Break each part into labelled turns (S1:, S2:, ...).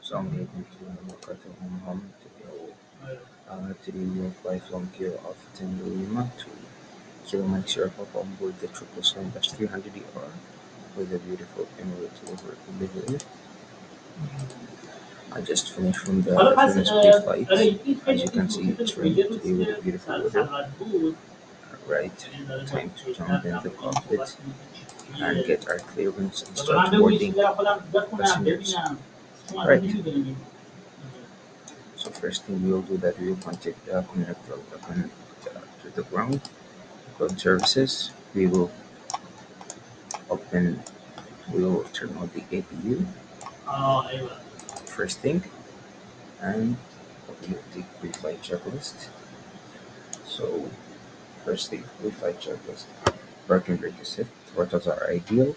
S1: السلام عليكم ورحمة الله وبركاته. I'm Mohammed. Today we will fly from KATL to Kilimanjaro hop on board the 777-300ER with a beautiful Emirates over delivery. I just finished from the famous pre-flight. As you can see, it's raining today with a beautiful weather. Right, time to jump in the cockpit and get our clearance and start boarding passengers. Right. So first thing we will do that we will contact the connector to the ground services. Open we will turn on the APU first thing, and we will take pre-flight checklist. So first thing, pre-flight checklist. Parking brake is set, throttles are ideal,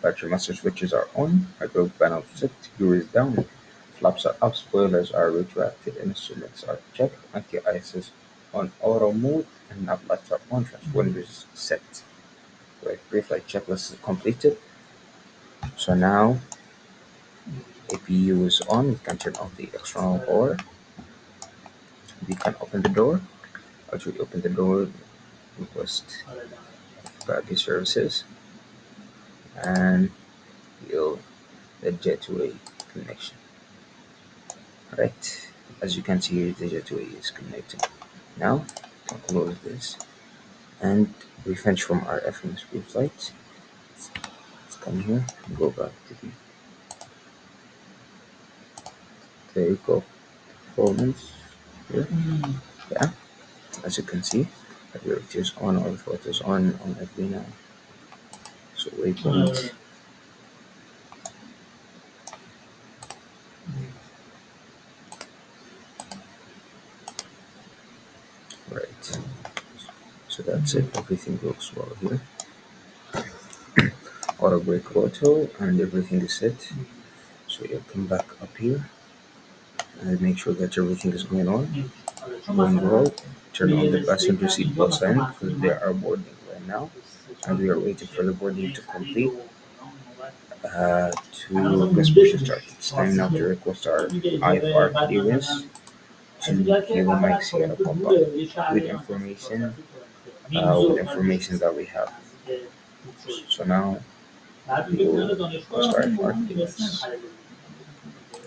S1: battery master switches are on, hydraulic panel set, gear is down, flaps are up, spoilers are retracted, instruments are checked, anti-ice is on auto mode, and nav lights are on, transponders set. Right, pre-flight checklist is completed. So now APU is on, we can turn off the external power, we can open the door. As we open the door, request baggage services, and you'll the jetway connection. Right, as you can see, the jetway is connected. Now we can close this, and we finish from our FMSP flight. Let's come here and go back to the vehicle performance here. Yeah, as you can see, it is on, all photos on every now. So waypoint. Right. So that's it. Everything looks well here. Auto brake auto, and everything is set. So you'll come back up here and make sure that everything is going on. Going well. Turn on the passenger seat belt sign because they are boarding right now, and we are waiting for the boarding to complete. To request push start. It's time now to request our IFR clearance to Kilo Mike Sierra Papa with information that we have. So now we will request our IFR clearance.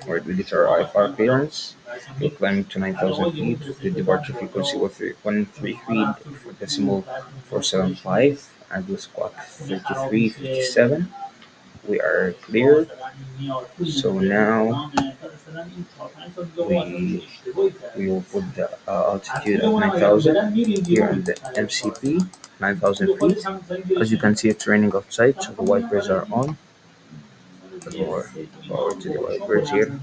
S1: Alright, we get our IFR clearance. We're climbing to 9,000 feet. The departure frequency was 133 for decimal 475, and we squawk 5357. We are clear. So now we will put the altitude at 9,000 here on the MCP, 9,000 feet. As you can see, it's raining outside, so the wipers are on. Put more power to the wipers here,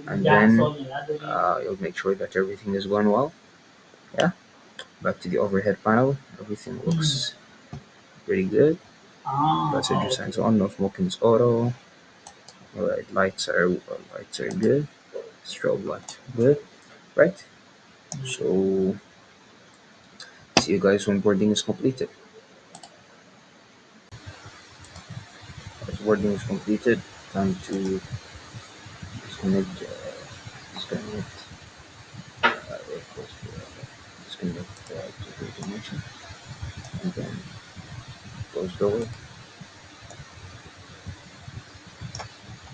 S1: and then you'll make sure that everything is going well. Yeah, back to the overhead panel. Everything looks pretty good. Passenger signs on, no smoking is auto. Alright, lights are good. Strobe light good. Right. So see you guys when boarding is completed. As boarding is completed, time to disconnect. Disconnect. Disconnect to the connection, and then close door.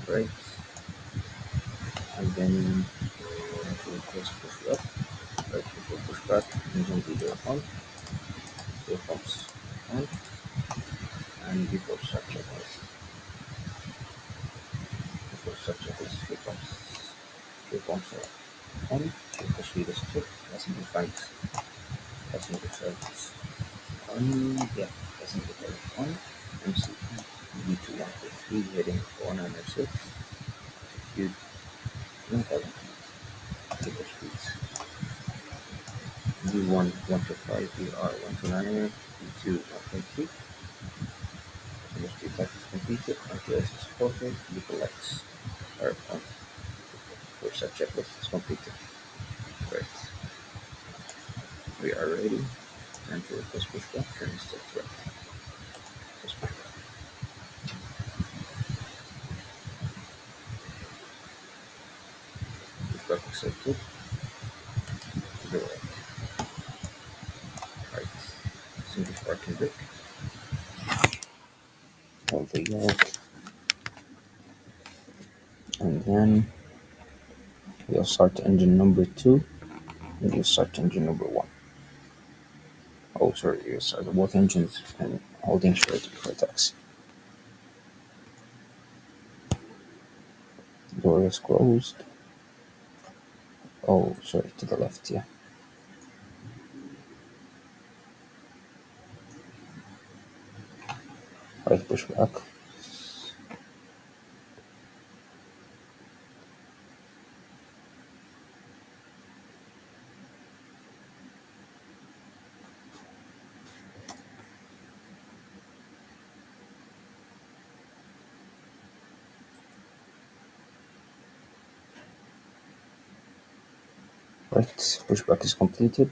S1: Right. And then to close push up. Right. Before push back, engine leader on. Fuel pumps on. And before start checklist. Before start checklist, fuel pumps. Fuel pumps are on. Fuel push leaders check. Passenger flights. Passenger flights on. Yeah. Passenger flights on. MCP B2143 heading 496. You don't have ticket speeds. B1 125, BR 129, B2 123. Industry type is completed, RTS is supported, vehicle lights are on. First set checklist is completed. Right. We are ready. And to request pushback, turn step right. Request pushback. Pushback accepted. To the right. Right. Single parking brake. Hold the yoke. And then we'll start engine number 2 and you'll start engine number 1. Oh, sorry, you start both engines and holding straight before taxi. Door is closed. Oh, sorry, to the left, yeah. Right, push back. Right, pushback is completed.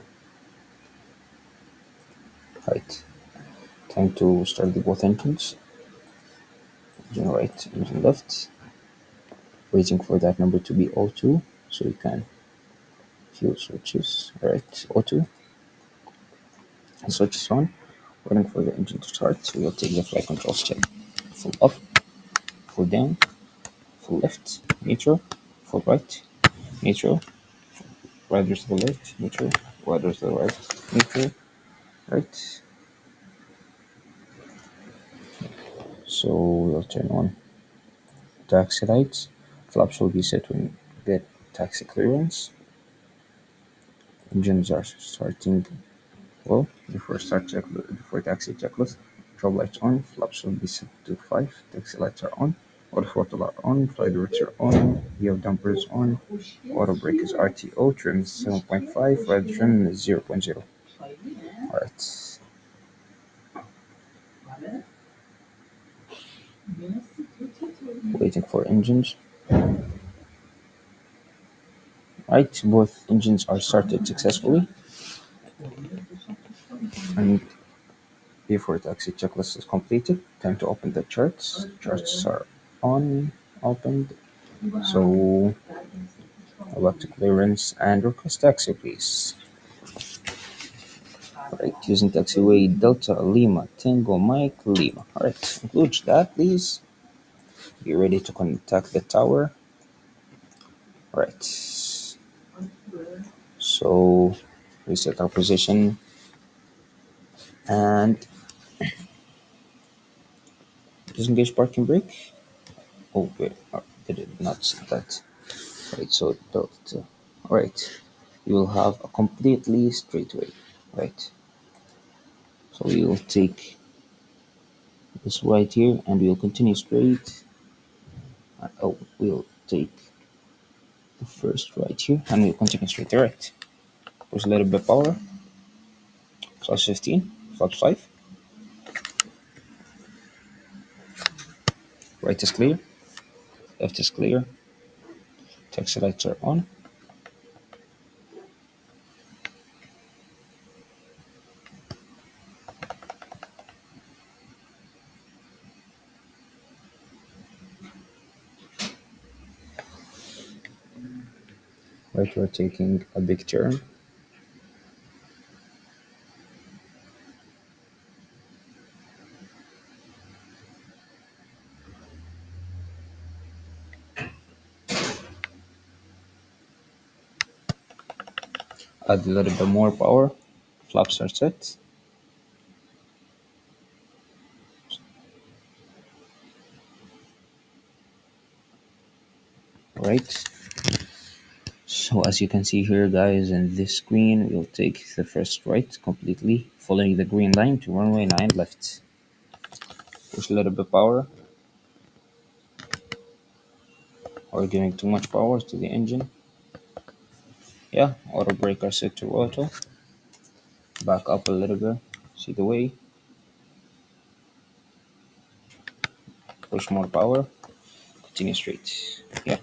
S1: Right, time to start the both engines. Engine right, engine left. Waiting for that number to be O2 so you can fuel switches. Right, O2. Switch is on. Waiting for the engine to start. So we'll take the flight control check. Full up, full down, full left, neutral, full right, neutral, rudder to the left, neutral, rudder to the right, neutral, right. So we'll turn on taxi lights. Flaps will be set when you get taxi clearance. Engines are starting well. Before taxi checklist. Strobe lights on. Flaps will be set to 5. Taxi lights are on. Auto throttle are on. Flight directs are on. Gear dampers on. Auto brake is RTO. Trim is 7.5. Red trim is 0.0. Alright. Waiting for engines. Right, both engines are started successfully. And before taxi checklist is completed, time to open the charts. Charts are on, opened. So elect clearance and request taxi, please. Alright, using taxiway Delta Lima Tango Mike Lima. Alright, include that, please. Be ready to contact the tower. Alright, so we set our position and disengage parking brake. Oh, wait, did it not set that? Right, so Delta. Alright, you will have a completely straight way. Right, so we will take this right here and we'll continue straight. Oh, we'll take the first right here and we'll continue straight to right. Push a little bit power. Plus 15, plus 5. Right is clear, left is clear. Taxi lights are on. Right, we're taking a big turn. Add a little bit more power. Flaps are set. Right. So as you can see here, guys, in this screen, we'll take the first right completely, following the green line to runway 9 left. Push a little bit power, or giving too much power to the engine. Yeah, auto brake are set to auto. Back up a little bit. See the way. Push more power. Continue straight. Yeah.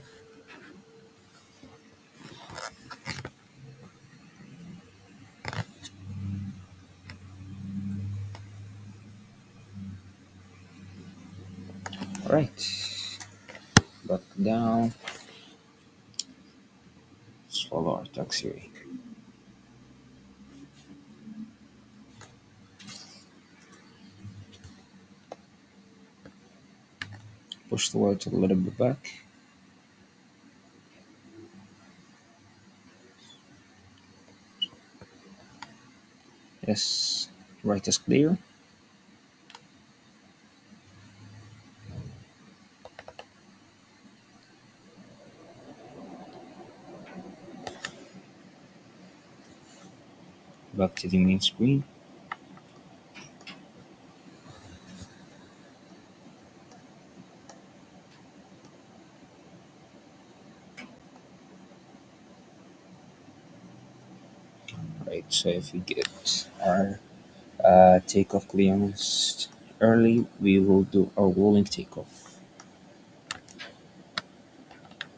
S1: All right. Back down. follow our taxiway. Push the water a little bit back. Yes, right is clear. Back to the main screen. Right, so if we get our takeoff clearance early, we will do our rolling takeoff.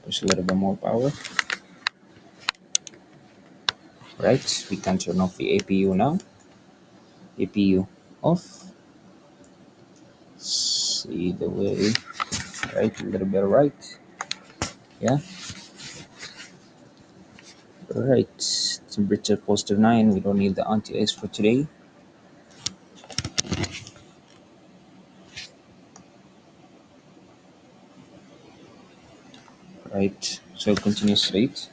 S1: Push a little bit more power. Right, we can turn off the APU now. APU off. See the way. Right, a little bit right. Yeah. Right. Temperature positive 9. We don't need the anti-ice for today. Right. So continue straight.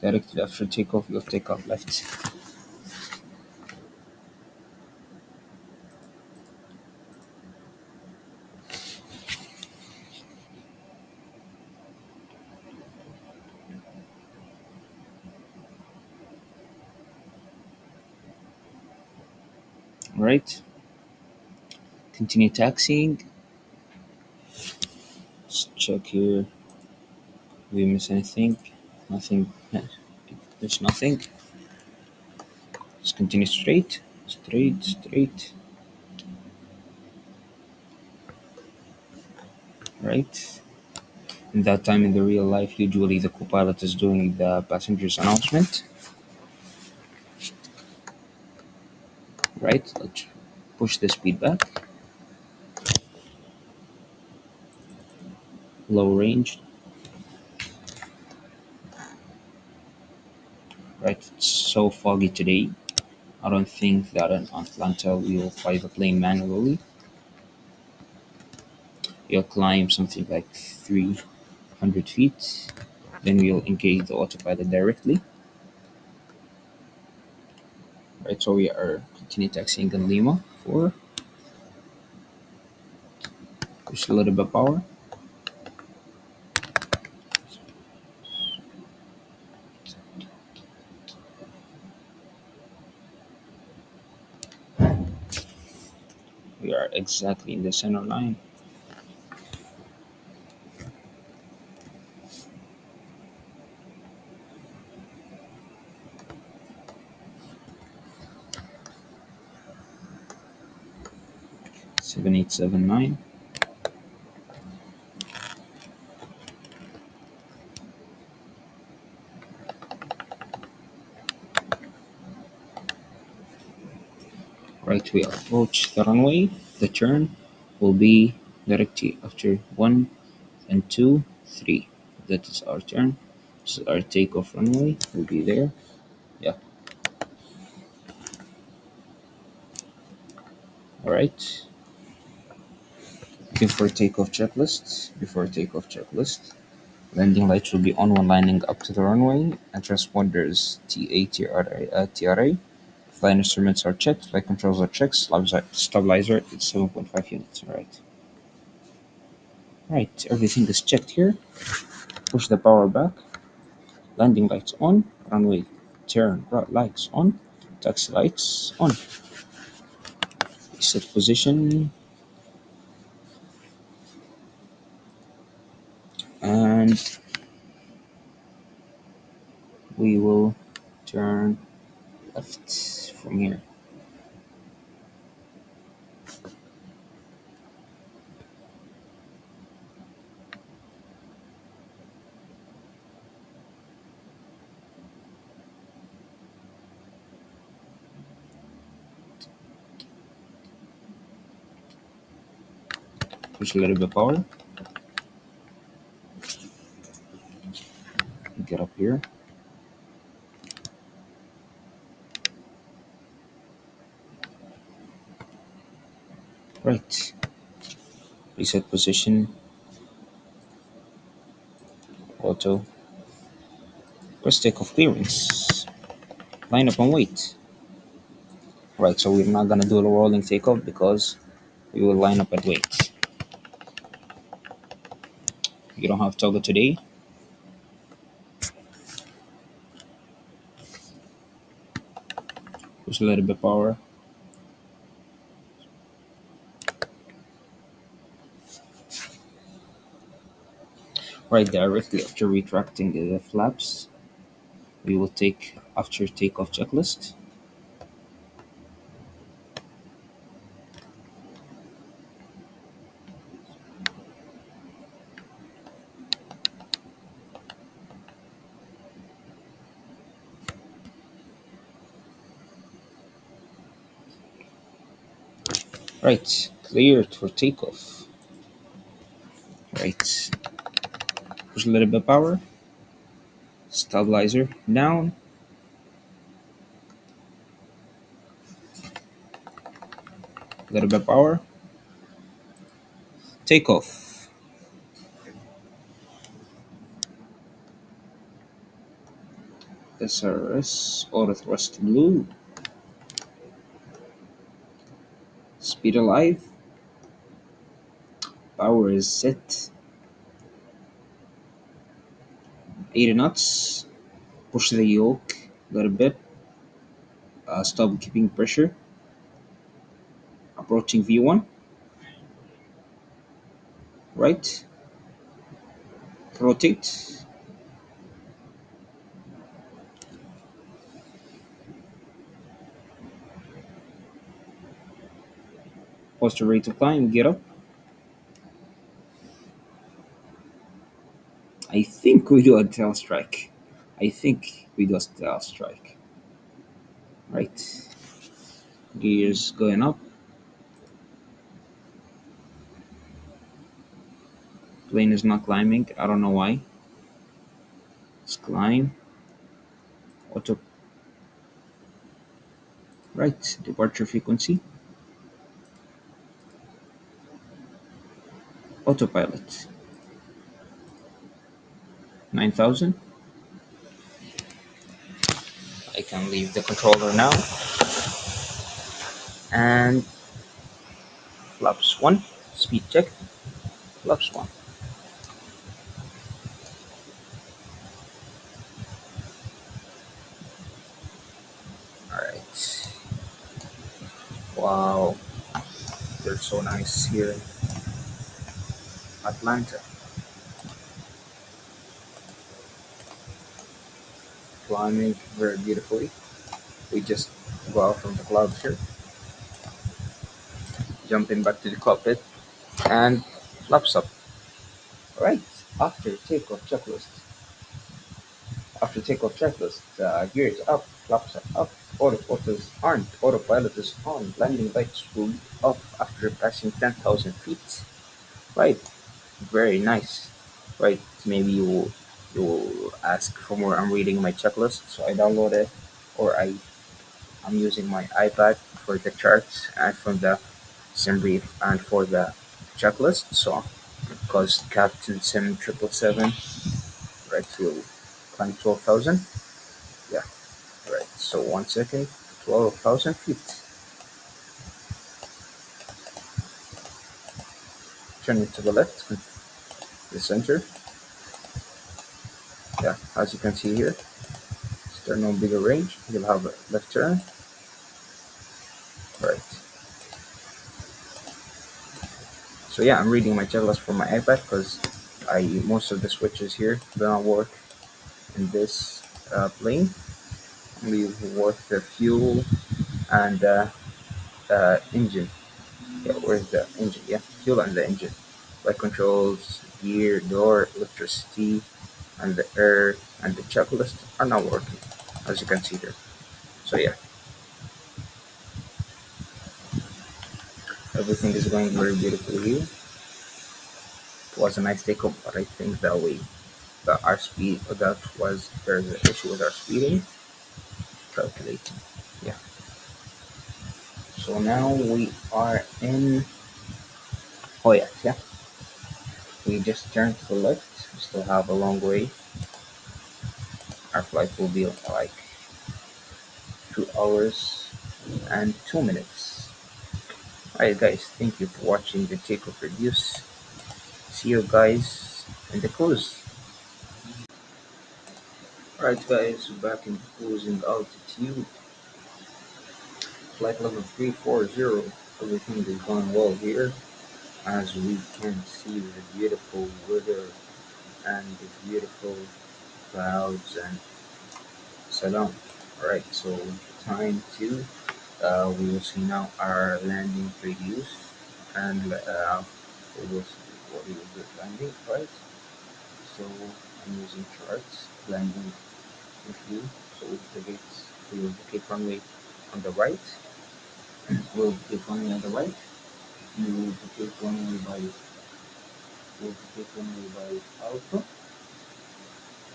S1: Directly after takeoff, you'll take off left. Right. Continue taxiing. Let's check here. Did we miss anything? Nothing. There's nothing. Just continue straight. Straight, straight. Right. In that time in the real life, usually the co-pilot is doing the passenger's announcement. Right. Let's push the speed back. Low range. Right. It's so foggy today. I don't think that in Atlanta we will fly the plane manually. You'll climb something like 300 feet. Then we'll engage the autopilot directly. Right, so we are continue taxiing in Lima for push a little bit power. We are exactly in the center line. – 7879. Right, we approach the runway. The turn will be directly after 1 and 2, 3. That is our turn. So our takeoff runway will be there. Yeah. All right. Before takeoff checklist, landing lights will be on when lining up to the runway, and transponders TRA. Flight instruments are checked, flight controls are checked, stabilizer is 7.5 units. Alright. Right, everything is checked here. Push the power back, landing lights on, runway turn right lights on, taxi lights on. Set position, and we will turn left from here. Push a little bit power. Get up here. Right. Reset position, auto. Press takeoff clearance. Line up and wait. Right, so we're not gonna do a rolling takeoff because we will line up and wait. You don't have toggle today. Push a little bit power. Right, directly after retracting the flaps, we will take after takeoff checklist. Right, cleared for takeoff. Right, push a little bit power. Stabilizer down. A little bit power. Takeoff. SRS auto thrust blue. Speed alive. Power is set. 80 knots. Push the yoke a little bit. Stop keeping pressure. Approaching V1. Right. Rotate. Pause the rate of climb. Get up. I think we do a tail strike. I think we do a tail strike. Right. Gears going up. Plane is not climbing. I don't know why. Let's climb. Auto. Right. Departure frequency. Autopilot. 9,000. I can leave the controller now. And flaps 1. Speed check. Flaps 1. Alright. Wow. They're so nice here in Atlanta. Climbing very beautifully. We just go out from the clouds here. Jumping back to the cockpit. And flaps up. Right. After takeoff checklist. After takeoff checklist, gears up, flaps are up, autopilot aren't, autopilot is on, landing lights will be off after passing 10,000 feet. Right, very nice. Right, maybe you will ask for more. I'm reading my checklist, so I download it, or I'm using my iPad for the charts and from the sim brief and for the checklist. So because Captain Sim 777, right, will climb 12,000. Yeah, right. So 1 second, 12,000 feet. Turn it to the left, the center. Yeah, as you can see here, turn on bigger range. You'll have a left turn. Right. So yeah, I'm reading my checklist from my iPad because I most of the switches here do not work in this plane. Only work the fuel and engine. Yeah, where's the engine? Yeah, fuel and the engine. Like controls, gear, door, electricity, and the air and the checklist are not working, as you can see here. So yeah, everything is going very beautifully here. It was a nice takeoff, but I think that way But our speed, that was, there's an issue with our speeding. Calculating. Yeah. So now we are in. Oh yeah, yeah. We just turned to the left. We still have a long way. Our flight will be like 2 hours and 2 minutes. Alright, guys. Thank you for watching the takeoff reviews. See you guys in the cruise. Alright, guys. Back in cruising altitude. Flight level 340. Everything is going well here. As we can see the beautiful weather and the beautiful clouds and salam. Alright, so time to we will see now our landing previews and we will see what we will do landing, right? So I'm using charts landing review. So the gates, we will indicate runway on the right, we'll indicate runway on the right, you will indicate runway by alpha,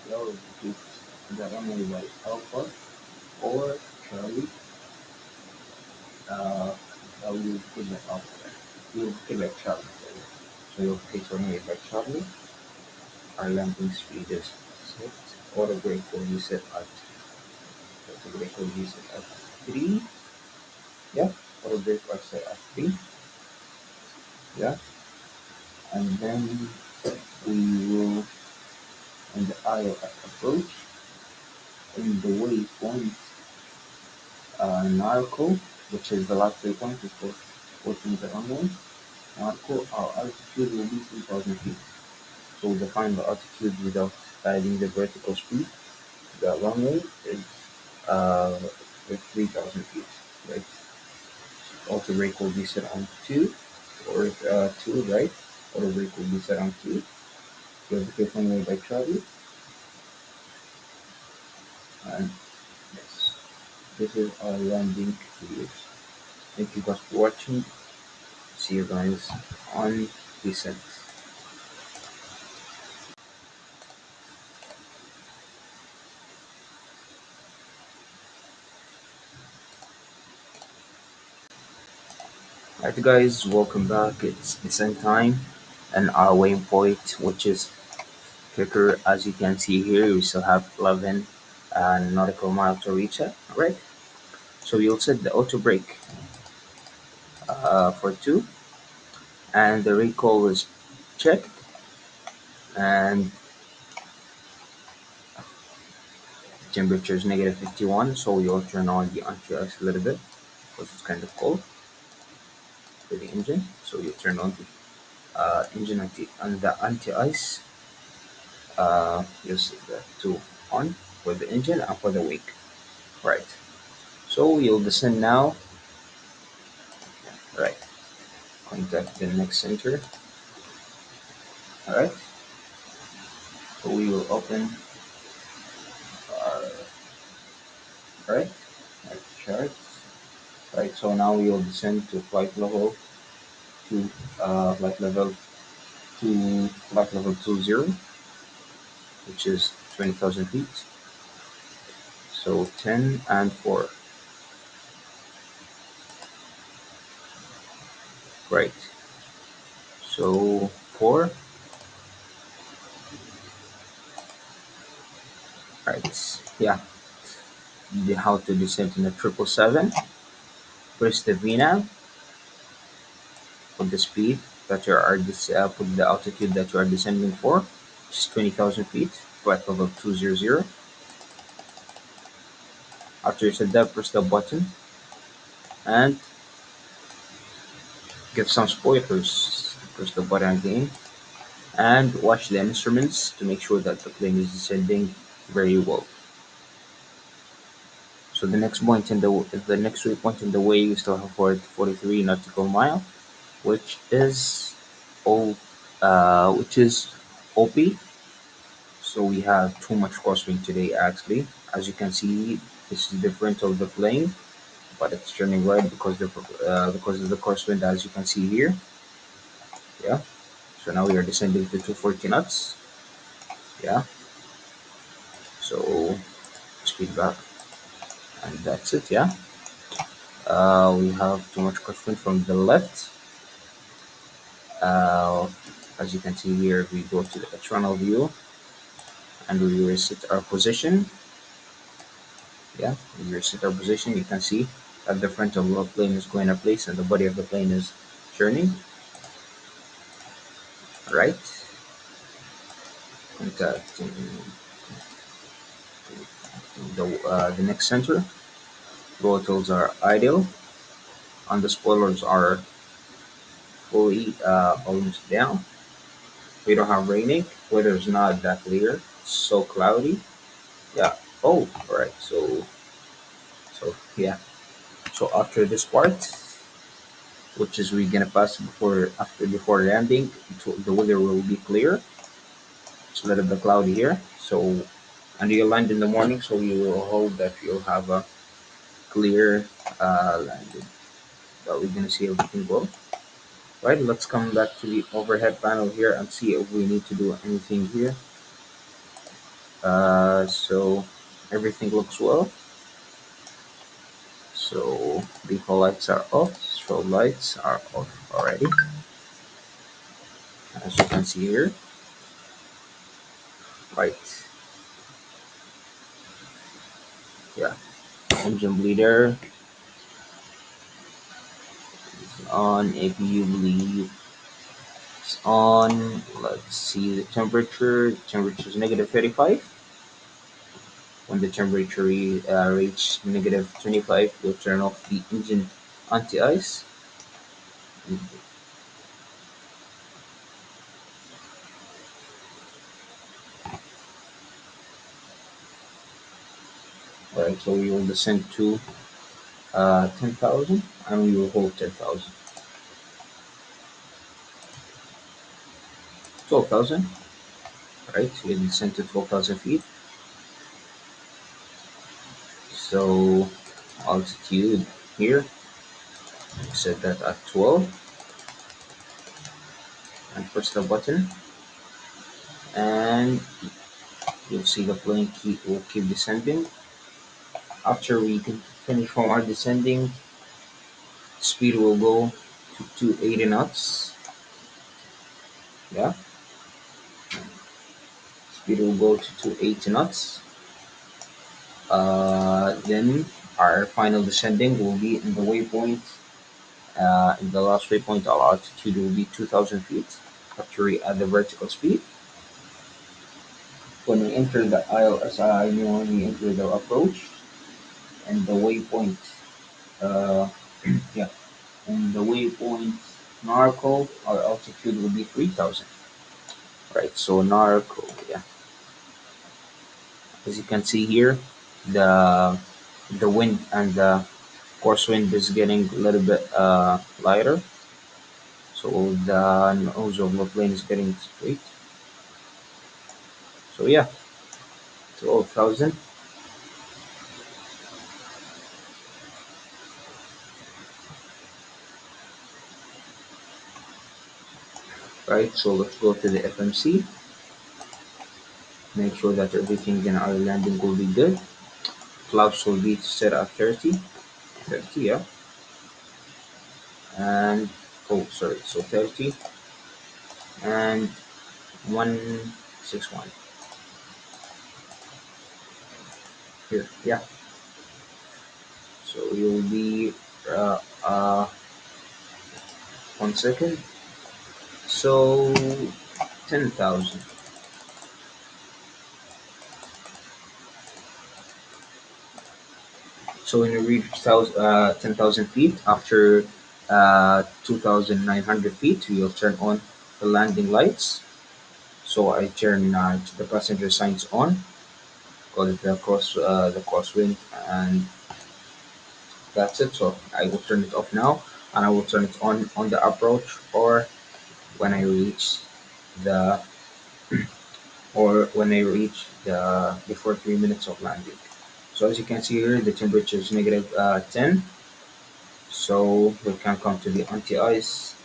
S1: you will indicate the runway by alpha or Charlie, uh, you put that up there. You put like Charlie there. So your case runway by Charlie, our landing speed is set. Auto brake will be set at auto brake will be set at 3. Yeah, auto brake are set at 3. Yeah, and then we will in the aisle approach in the waypoint Narco, which is the last waypoint before opening the runway. Narco, our altitude will be 3,000 feet. So define the altitude without adding the vertical speed. The runway is uh, 3,000 feet, right? Auto brake will be set on 2 or 2, right? Auto brake will be set on 2. Verification runway by Charlie. And yes, this is our landing videos. Thank you guys for watching. See you guys on descent. Alright guys, welcome back. It's descent time and our waypoint, which is Kicker. As you can see here, we still have 11 nautical miles to reach it. Alright, so you'll set the auto brake for 2, and the recall is checked, and the temperature is negative 51, so you'll turn on the anti-ice a little bit because it's kind of cold for the engine. So you turn on the engine and the anti-ice. You'll set the 2 on for the engine and for the wake. Right. So you'll descend now. Right. Contact the next center. Alright. So we will open our right, our charts. Right. So now we will descend to to flight level flight level 20, which is 20,000 feet. So 10 and 4. Right. So 4. Right. Yeah. How to descend in a 777. Press the VNAV, put the speed that you are put the altitude that you are descending for, which is 20,000 feet, flight level 200. After you set that, press the button and give some spoilers. Press the button again and watch the instruments to make sure that the plane is descending very well. So the next waypoint in the way, we still have 43 nautical mile, which is which is OP. So we have too much crosswind today actually. As you can see, this is different of the plane, but it's turning right because of the crosswind, as you can see here. Yeah. So now we are descending to 240 knots. Yeah, so speed back, and that's it. Yeah, we have too much question from the left. uh, as you can see here, we go to the external view and we reset our position. Yeah, we reset our position. You can see that the front of the plane is going to place and the body of the plane is turning. Right, contacting the next center. Roll are idle and the spoilers are fully almost down. We don't have raining. Weather's not that clear. It's so cloudy. Yeah. Oh, all right. So yeah. So after this part, which is we're gonna pass before landing, the weather will be clear. It's a little bit cloudy here. So and you land in the morning, so you will hope that you'll have a clear landing. But we're gonna see everything well. Right. Let's come back to the overhead panel here and see if we need to do anything here. So everything looks well. So default lights are off, strobe lights are off already, as you can see here. Right, yeah, engine bleeder is on. If you believe it's on, let's see the temperature. The temperature is negative 35. When the temperature reach negative 25, you'll turn off the engine anti-ice. Right, so we will descend to 10,000 and we will hold 10,000. 12,000, right? So we descend to 12,000 feet. So altitude here, set that at 12 and press the button and you'll see the plane will keep descending. After we can finish from our descending, speed will go to 280 knots. Yeah, speed will go to 280 knots. Then our final descending will be in the waypoint. In the last waypoint, our altitude will be 2,000 feet. After we add the vertical speed, when we enter the ILSI, when we enter the approach and the waypoint, uh, yeah, and the waypoint Narco, our altitude will be 3,000. Right, so Narco, yeah, as you can see here, the the wind and the course wind is getting a little bit lighter, so the nose of the plane is getting straight. So yeah, 12,000. Right, so let's go to the FMC. Make sure that everything in our landing will be good. Flaps will be set at 30, 30, yeah, and oh, sorry, so 30 and 161 here, yeah. So you'll be uh, uh, 1 second. So 10,000. So when you reach 10,000 feet after 2,900 feet, you'll turn on the landing lights. So I turn the passenger signs on, call the crosswind, and that's it. So I will turn it off now, and I will turn it on the approach or when I reach the when I reach the before 3 minutes of landing. So as you can see here, the temperature is negative 10. So we can come to the anti-ice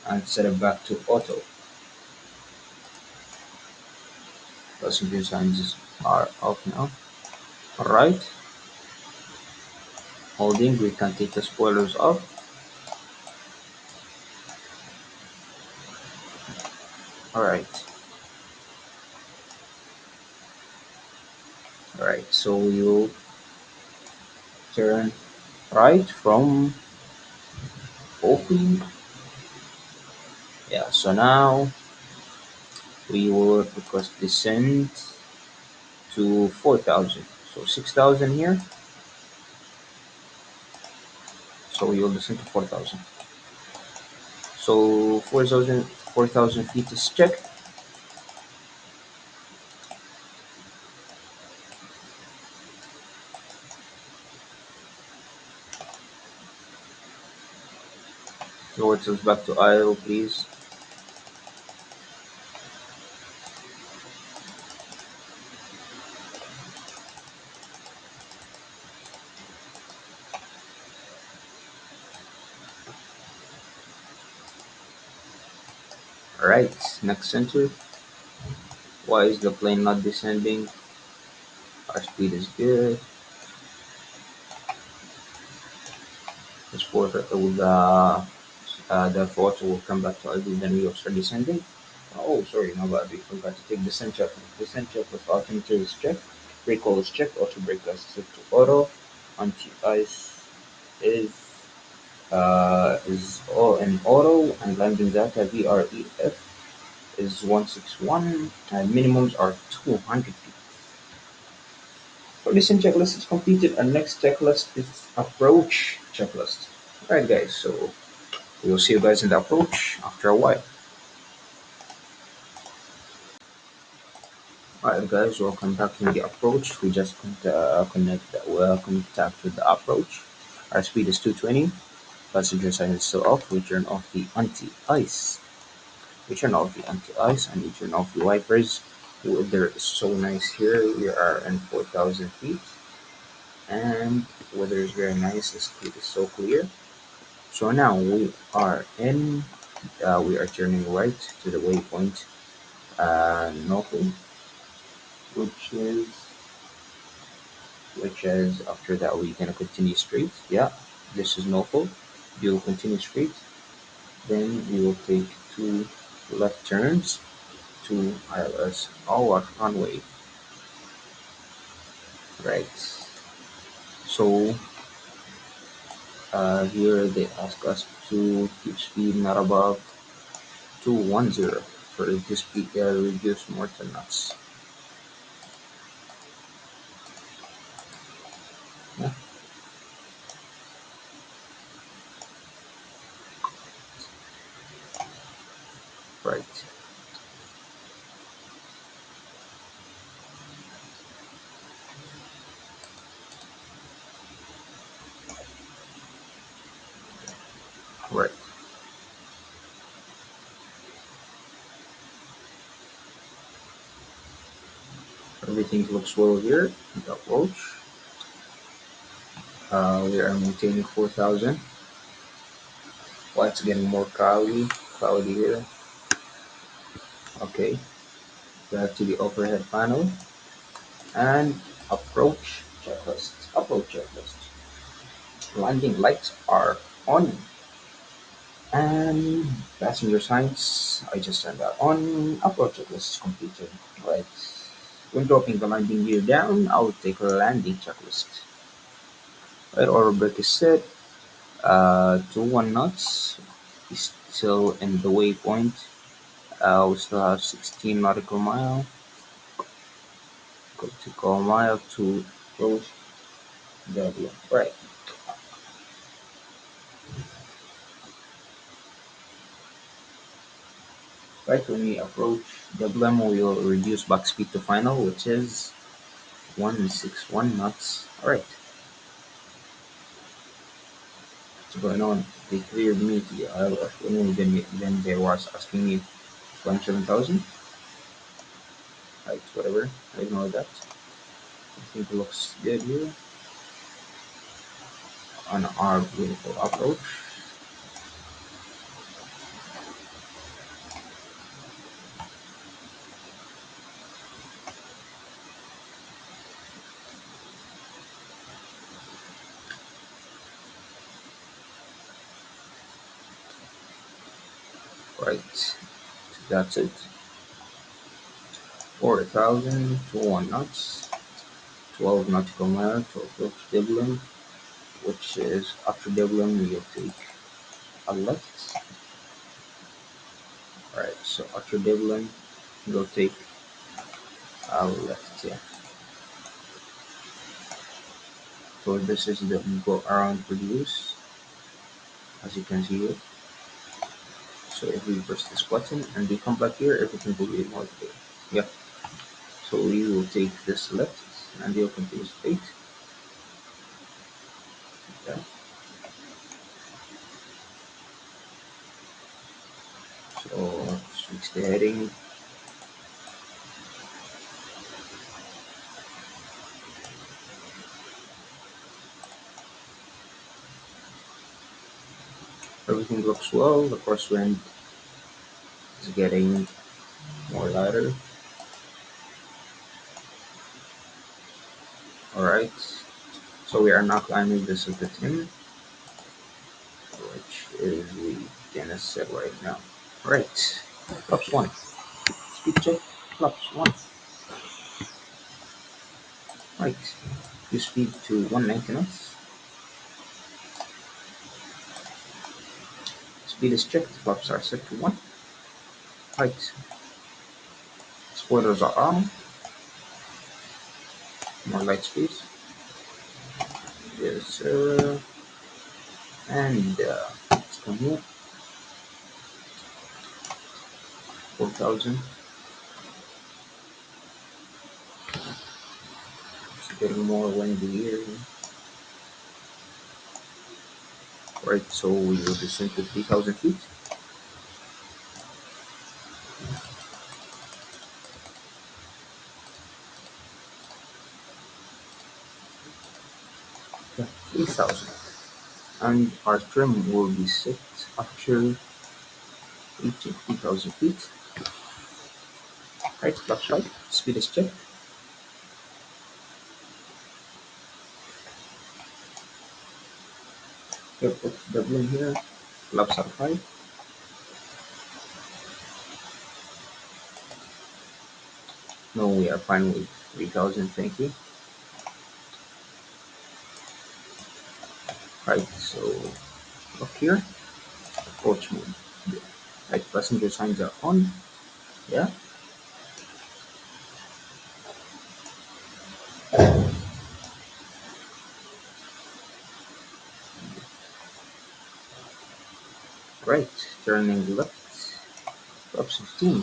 S1: and set it back to auto. Passenger signs are off now. Alright, holding, we can take the spoilers off. Alright, alright, so you turn right from opening. Yeah, so now we will request descent to 4,000. So 6,000 here, so we will descend to 4,000. So 4,000 feet is checked. Towards us back to idle, please. Alright, next center. Why is the plane not descending? Our speed is good. Let's for the throttle will come back to idle, then we will start descending. Oh, sorry, my bad. We forgot to take descent checklist. Descent checklist altimeter is checked. Brake call is checked. Auto brake is set to auto. Anti-ice is all in auto, and landing data VREF is 161, and minimums are 200 feet. So listen checklist is completed, and next checklist is approach checklist. Alright guys, so we will see you guys in the approach after a while. Alright guys, welcome back in the approach. We just contacted the approach. Our speed is 220. Passenger sign is still off. We turn off the anti-ice. We turn off the anti-ice and we turn off the wipers. Weather is so nice here. We are in 4,000 feet and weather is very nice. It's so clear. So now we are turning right to the waypoint Norfolk, which is after that we're gonna continue straight. Yeah, this is Norfolk. You will continue straight. Then we will take two left turns to ILS our runway. Right. So here they ask us to keep speed not above 210 for this speed reduce more than knots. Yeah, right, right. Everything looks well here. The approach. We are maintaining 4,000. Well, it's getting more cloudy here. Okay, back to the overhead panel and approach checklist. Approach checklist. Landing lights are on and passenger signs. I just turned that on. Approach checklist is completed. Right. When dropping the landing gear down, I'll take a landing checklist. Right, auto brake is set. To 1 knots. Is still in the waypoint. We still have 16 nautical mile. Nautical mile to close the view. Right. Right when we approach the blem, we will reduce back speed to final, which is 161 knots. Alright, what's going on? They cleared me to the Isle of Uno, then they was asking me 27,000. Right, whatever. I ignore that. I think it looks good here on our beautiful approach. Right, so that's it. 4,001 knots, 12 nautical miles to approach Dublin, which is after Dublin we'll take a left. Right, so after Dublin we'll take a left, yeah. So this is the go around reviews, as you can see here. So if we press this button and we come back here, everything will be more clear. Yeah. So we will take this left and we'll continue straight. Yeah. So switch the heading. Everything looks well. The crosswind is getting more lighter. Alright. So we are now climbing this is the 10, which is we gonna set right now. Right. Flaps 1. Speed check. Flaps 1. Right. You speed to 190 knots. Speed is checked. Flaps are set to 1. Right. Spoilers are on. More light speed. Yes, sir. And let's come here. 4,000. It's getting more windy here. Right, so we will descend to 3,000 feet. Yeah, 3,000. And our trim will be set after reaching 3,000 feet. Right, flaps right. Speed is checked. Airport Dublin here. Flaps are high. No, we are fine with 3,000. Thank you. Right, so up here, approach mode. Right, passenger signs are on. Yeah. Right, turning left. Flaps 15.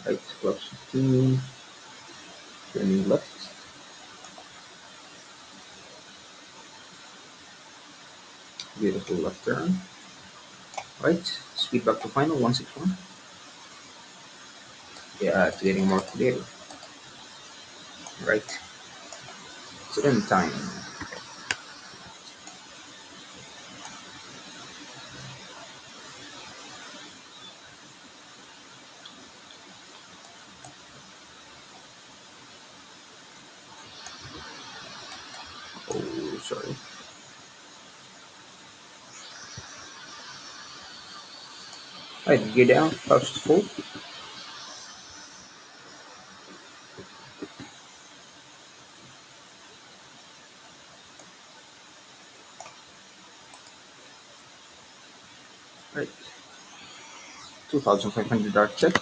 S1: Right, flaps 15. Turning left. Beautiful left turn. Right, speed back to final 161. Yeah, it's getting more clear. Right, trim time. Oh, sorry. Right, gear down, flaps full. Right, 2,500 are checked.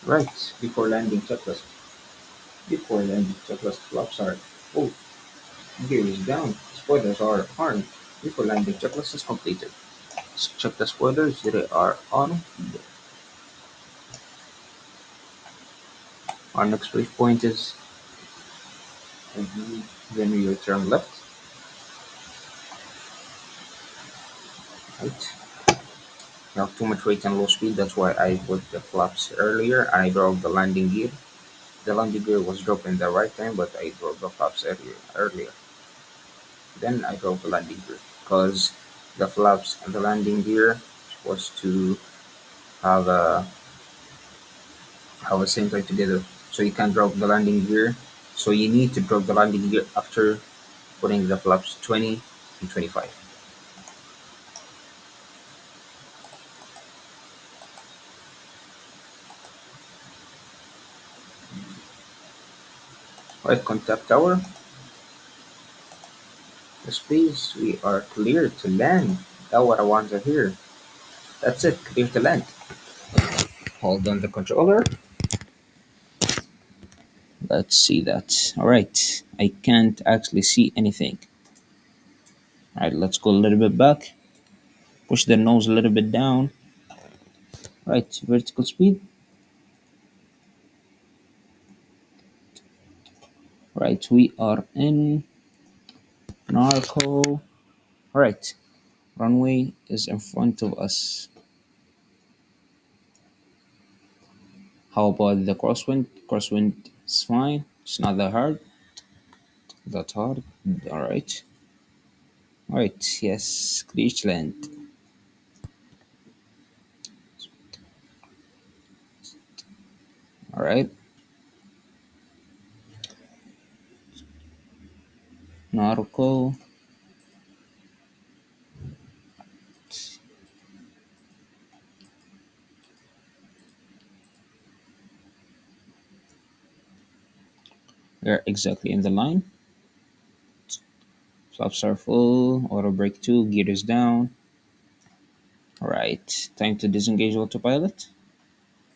S1: Right, before landing checklist. Before landing checklist, flaps are full. Gear is down. Spoilers are on. Before landing checklist is completed. Check the spoilers, they are on. Our next waypoint is when we turn left. Right. You have too much weight and low speed, that's why I put the flaps earlier. I drove the landing gear. The landing gear was dropped in the right time, but I drove the flaps earlier. Then I drove the landing gear because the flaps and the landing gear was to have a center together. So you can drop the landing gear. So you need to drop the landing gear after putting the flaps 20 and 25. Right, contact tower. The space, we are clear to land. Tower ones are here. That's it, clear to land. Hold on the controller. Let's see that. Alright, I can't actually see anything. Alright, let's go a little bit back. Push the nose a little bit down. Right, vertical speed. Right, we are in Narco. Alright, runway is in front of us. How about the crosswind? Crosswind is fine. It's not that hard. That hard. Alright. Alright, yes, clear to land. Alright. Narco. We're exactly in the line. Flaps are full. Auto brake 2. Gear is down. Alright. Time to disengage autopilot.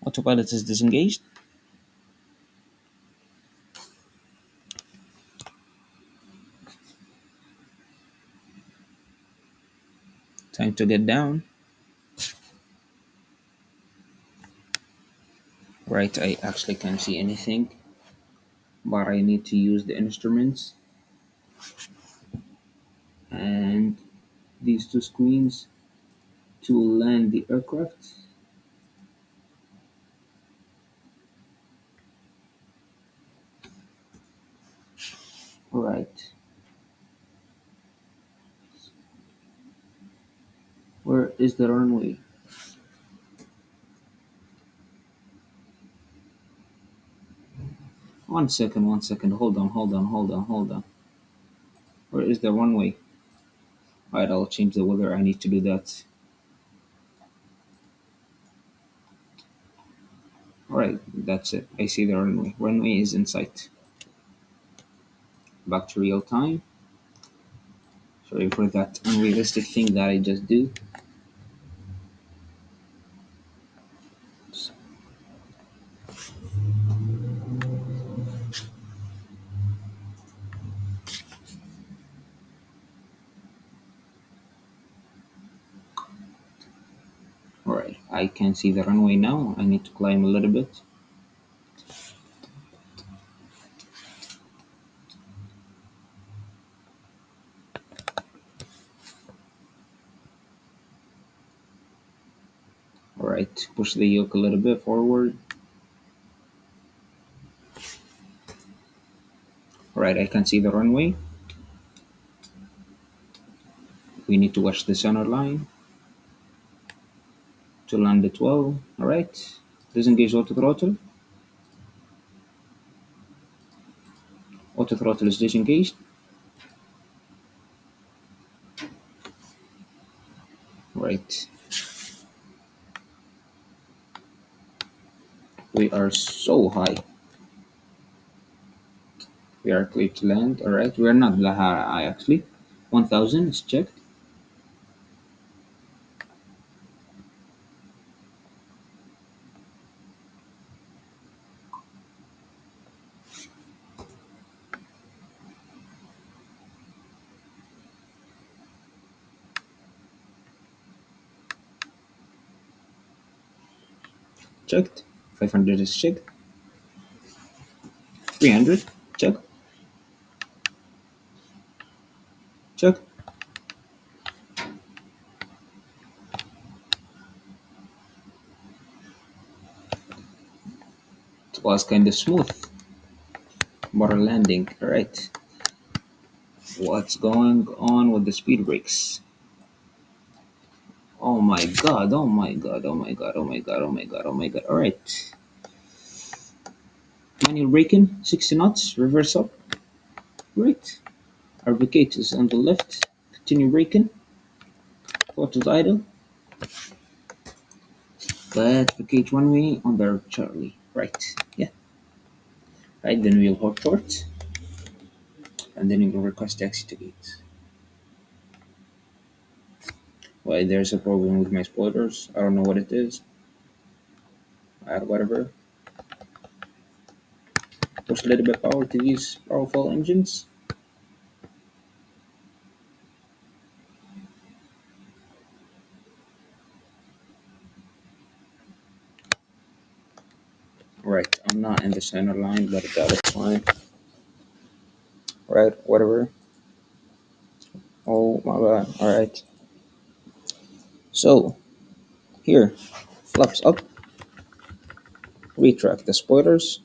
S1: Autopilot is disengaged. Time to get down. Right, I actually can't see anything, but I need to use the instruments and these two screens to land the aircraft. Right, where is the runway? One second, hold on. Where is the runway? Right, I'll change the weather, I need to do that. Alright, that's it. I see the runway. Runway is in sight. Back to real time. Sorry for that unrealistic thing that I just do. Alright, I can see the runway now. I need to climb a little bit. Alright, push the yoke a little bit forward. Alright, I can see the runway. We need to watch the center line to land at 12. Alright, disengage auto throttle. Auto throttle is disengaged. Right, we are so high. We are clear to land. Alright, we are not that high actually. 1000 is checked. Checked. 500 is checked. 300 checked. Checked. It was kind of smooth. But landing. Alright. What's going on with the speed brakes? my god, oh my god, oh my god, oh my god, oh my god, oh my god. Alright. Manual braking, 60 knots, reverse up. Right. RVK is on the left. Continue braking. Throttle idle. Advocate one way on the Charlie. Right. Yeah. Right, then we'll hold short. And then you'll request taxi to gate. Why there's a problem with my spoilers. I don't know what it is. Whatever. Push a little bit power to these powerful engines. Right, I'm not in the center line, but that's fine. Right, whatever. Oh my god. Alright. So here, flaps up, retract the spoilers,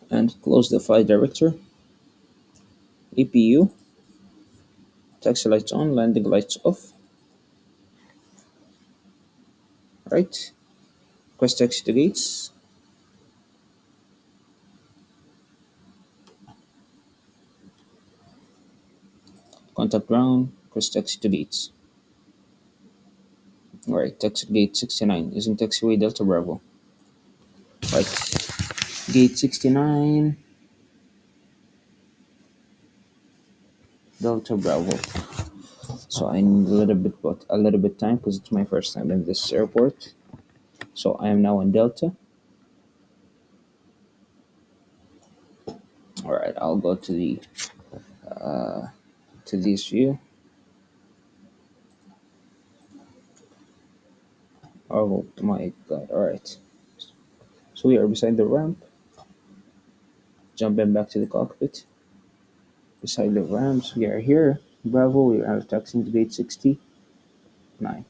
S1: and close the flight director, EPU, taxi lights on, landing lights off. Right, request taxi to gates, contact ground, request taxi to gates. Alright, taxi gate 69 is in taxiway Delta Bravo. Right, gate 69, Delta Bravo. So I need a little bit time because it's my first time in this airport. So I am now in Delta. All right, I'll go to the to this view. Oh my god! All right, so we are beside the ramp. Jumping back to the cockpit. Beside the ramps, we are here. Bravo, we are taxiing to gate 69.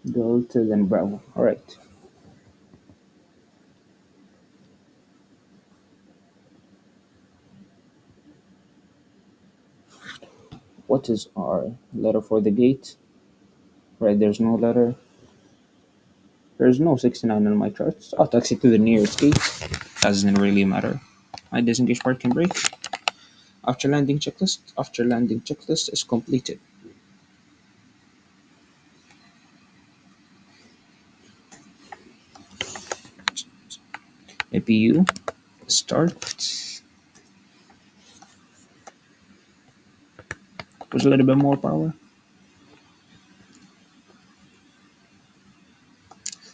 S1: Delta, then Bravo. All right. What is our letter for the gate? Right, there's no letter. There's no 69 on my charts. I'll taxi to the nearest gate. Doesn't really matter. I disengage parking brake. After landing checklist. After landing checklist is completed. APU start. Push a little bit more power.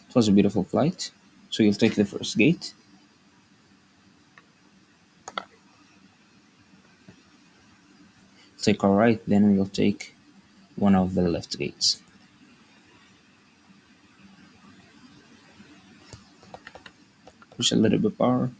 S1: It was a beautiful flight. So you'll take the first gate. Take a right, then we'll take one of the left gates. Push a little bit power.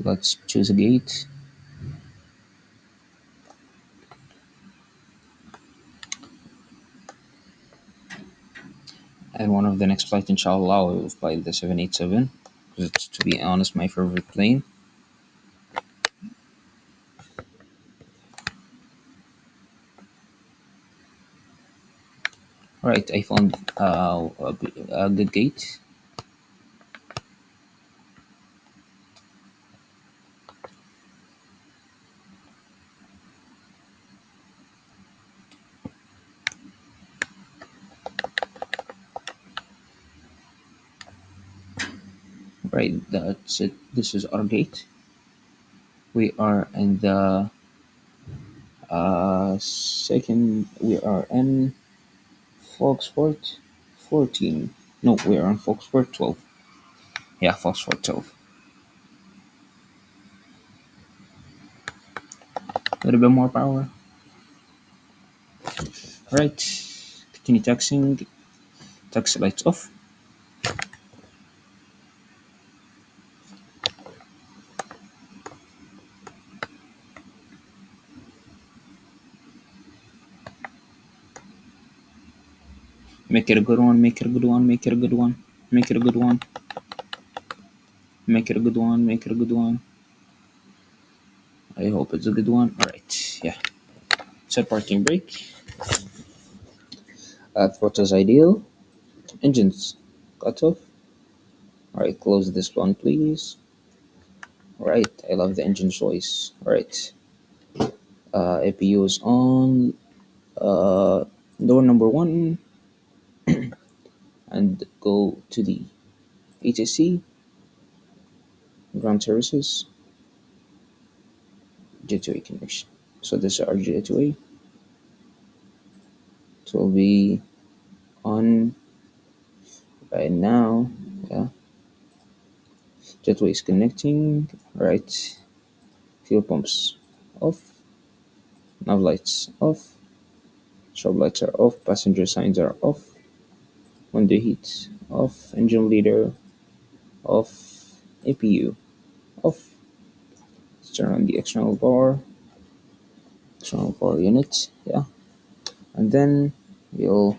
S1: Let's choose a gate. And one of the next flight, inshallah, I will fly the 787 because it's, to be honest, my favorite plane. Right, I found a good gate. Right, that's it. This is our gate. We are in the second. We are in Foxport 14. No, we are in Foxport 12. Yeah, Foxport 12. A little bit more power. Right, continue taxing. Taxi lights off. Make it a good one. Make it a good one. Make it a good one. Make it a good one. Make it a good one. Make it a good one. I hope it's a good one. All right. Yeah. Set parking brake. Throttle ideal. Engines cut off. All right. Close this one, please. All right. I love the engine choice. All right. APU is on. Uh, door number one, and go to the ETC ground services gateway connection. So this is our gateway. It will be on right now. Yeah, gateway is connecting. Right, fuel pumps off, nav lights off, strobe lights are off, passenger signs are off, window heat off, engine leader off, APU off. Let's turn on the external power unit. Yeah, and then we'll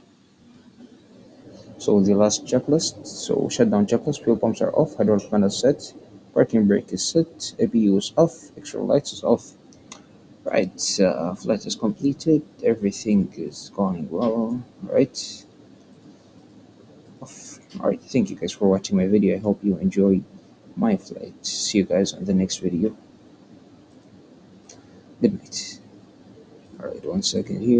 S1: so the last checklist. So shutdown checklist. Fuel pumps are off. Hydraulic panel set. Parking brake is set. APU is off. Extra lights is off. Right. Flight is completed. Everything is going well. Right. Off. All right. Thank you guys for watching my video. I hope you enjoyed my flight. See you guys on the next video. Good night. All right. 1 second here.